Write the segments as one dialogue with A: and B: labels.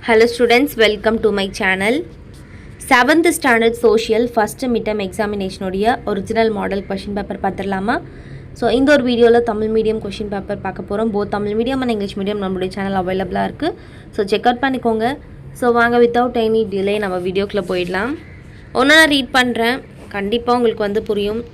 A: Hello students, welcome to my channel. 7th standard social first midterm examination உடைய original model question paper பார்த்துடலாமா? So இந்த ஒரு வீடியோவில் Tamil medium question paper பார்க்க போகிறோம். Both Tamil medium and English medium நம்மளுடைய channel அவைலபிளாக இருக்குது. ஸோ செக் அவுட் பண்ணிக்கோங்க. ஸோ வாங்க வித்தவுட் எனி டிலே நம்ம வீடியோக்குள்ளே போயிடலாம். ஒன்று நான் ரீட் பண்ணுறேன், கண்டிப்பாக உங்களுக்கு வந்து புரியும்.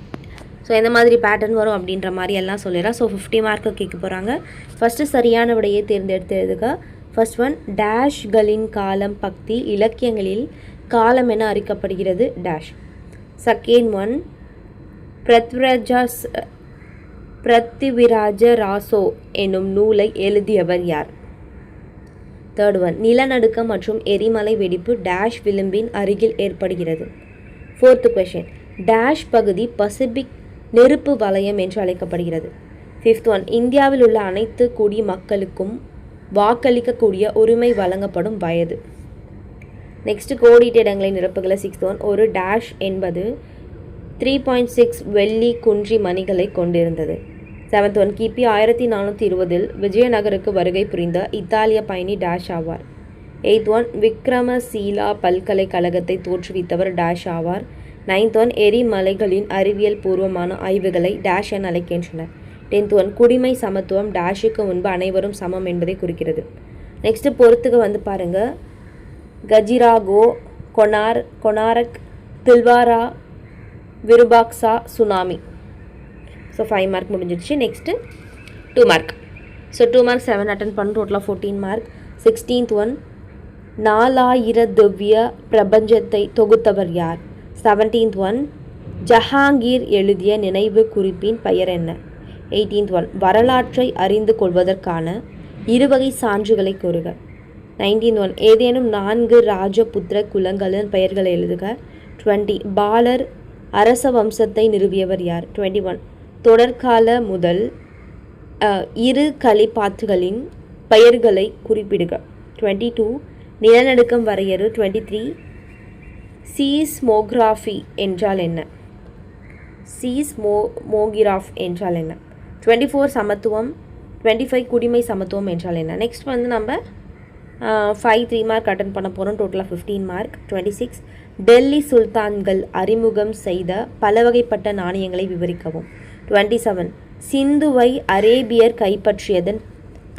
A: ஸோ எந்த மாதிரி பேட்டர்ன் வரும் அப்படின்ற மாதிரி எல்லாம் சொல்லிடுறேன். ஸோ 50 மார்க்கு கேட்க போகிறாங்க. ஃபஸ்ட்டு சரியான விடையை தேர்ந்தெடுத்து எழுதுக. ஃபர்ஸ்ட் ஒன், டேஷ்களின் காலம் பக்தி இலக்கியங்களில் காலம் என அறிக்கப்படுகிறது டேஷ். செகண்ட் ஒன், பிரத்விராஜ ராசோ என்னும் நூலை எழுதியவர் யார்? தேர்ட் ஒன், நிலநடுக்கம் மற்றும் எரிமலை வெடிப்பு டேஷ் விளிம்பின் அருகில் ஏற்படுகிறது. ஃபோர்த்து கொஷின், டேஷ் பகுதி பசிபிக் நெருப்பு வலயம் என்று அழைக்கப்படுகிறது. ஃபிஃப்த் ஒன், இந்தியாவில் உள்ள அனைத்து குடிமக்களுக்கும் வாக்களிக்கக்கூடிய உரிமை வழங்கப்படும் வயது. நெக்ஸ்ட், கோடிட்ட இடங்களை நிரப்புகளை. சிக்ஸ்த் ஒன், ஒரு டேஷ் என்பது 3.6 வெள்ளி குன்றி மணிகளை கொண்டிருந்தது. செவன்த் ஒன், கிபி 1420 விஜயநகருக்கு வருகை புரிந்த இத்தாலிய பயணி டேஷ் ஆவார். எய்த் ஒன், விக்ரமசீலா பல்கலைக்கழகத்தை தோற்றுவித்தவர் டேஷ் ஆவார். நைன்த் ஒன், எரிமலைகளின் அறிவியல் பூர்வமான ஆய்வுகளை டேஷ் என அழைக்கின்றனர். 10th ஒன், குடிமை சமத்துவம் டேஷுக்கு முன்பு அனைவரும் சமம் என்பதை குறிக்கிறது. நெக்ஸ்ட்டு பொறுத்துக்கு வந்து பாருங்கள், கஜிராகோ, கொனாரக், தில்வாரா, விருபாக்ஸா, சுனாமி. ஸோ 5 மார்க் முடிஞ்சிடுச்சு. Next 2 mark. So 2 mark 7 attend பண்ண, டோட்டலாக 14 மார்க். 16th ஒன், 4000 திவ்ய பிரபஞ்சத்தை தொகுத்தவர் யார்? 17th ஒன், ஜஹாங்கீர் எழுதிய நினைவு குறிப்பின் பெயர் என்ன? 18th ஒன், வரலாற்றை அறிந்து கொள்வதற்கான இருவகை சான்றுகளை கூறுக. 19th ஒன், ஏதேனும் 4 ராஜபுத்திர குலங்களின் பெயர்களை எழுதுக. 20, பாலர் அரச வம்சத்தை நிறுவியவர் யார்? 21, தொடர்கால முதல் 2 கலிப்பாத்துகளின் பெயர்களை குறிப்பிடுக. 22, நிலநடுக்கம் வரையறு. 23, சீஸ்மோகிராஃபி என்றால் என்ன? சீஸ்மோகிராஃப் என்றால் என்ன? 24, சமத்துவம். 25, குடிமை சமத்துவம் என்றால் என்ன? நெக்ஸ்ட் வந்து நம்ம 3 மார்க் அட்டன் பண்ண போகிறோம், டோட்டலாக 15 மார்க். 26, டெல்லி சுல்தான்கள் அறிமுகம் செய்த பல வகைப்பட்ட நாணயங்களை விவரிக்கவும். 27, சிந்துவை அரேபியர் கைப்பற்றியதன்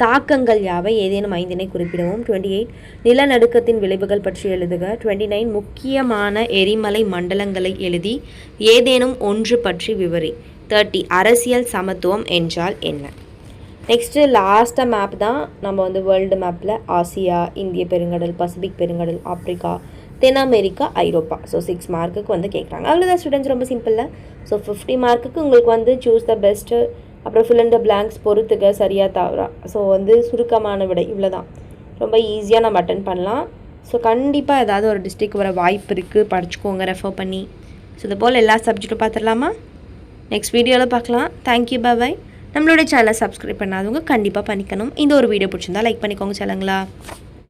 A: தாக்கங்கள் யாவை? ஏதேனும் 5 குறிப்பிடவும். 28, நிலநடுக்கத்தின் விளைவுகள் பற்றி எழுதுக. 29, முக்கியமான எரிமலை மண்டலங்களை எழுதி ஏதேனும் ஒன்று பற்றி விவரி. 30, அரசியல் சமத்துவம் என்றால் என்ன? நெக்ஸ்ட்டு லாஸ்ட்டாக மேப் தான் நம்ம வந்து வேர்ல்டு மேப்பில் ஆசியா, இந்திய பெருங்கடல், பசிபிக் பெருங்கடல், ஆப்ரிக்கா, தென் அமெரிக்கா, ஐரோப்பா. ஸோ 6 மார்க்குக்கு வந்து கேட்குறாங்க. அவ்வளோதான் ஸ்டூடெண்ட்ஸ், ரொம்ப சிம்பிளில். ஸோ 50 மார்க்குக்கு உங்களுக்கு வந்து சூஸ் த பெஸ்ட்டு, அப்புறம் ஃபில் இந்த பிளாங்க்ஸ் பொறுத்துக்க சரியாக தவறா. ஸோ வந்து சுருக்கமான விடை இவ்வளோ தான், ரொம்ப ஈஸியாக நம்ம அட்டன் பண்ணலாம். ஸோ கண்டிப்பாக ஏதாவது ஒரு டிஸ்ட்ரிக் வர வாய்ப்பு இருக்குது, படிச்சுக்கோங்க ரெஃபர் பண்ணி. ஸோ இது போல் எல்லா சப்ஜெக்ட்டும் பார்த்துடலாமா? நெக்ஸ்ட் வீடியோவில் பார்க்கலாம். தேங்க்யூ, பாய். நம்மளோட சேனலை சப்ஸ்கிரைப் பண்ணாதவங்க கண்டிப்பாக பண்ணிக்கணும். இந்த ஒரு வீடியோ பிடிச்சிருந்தா லைக் பண்ணிக்கோங்க சேனங்களா.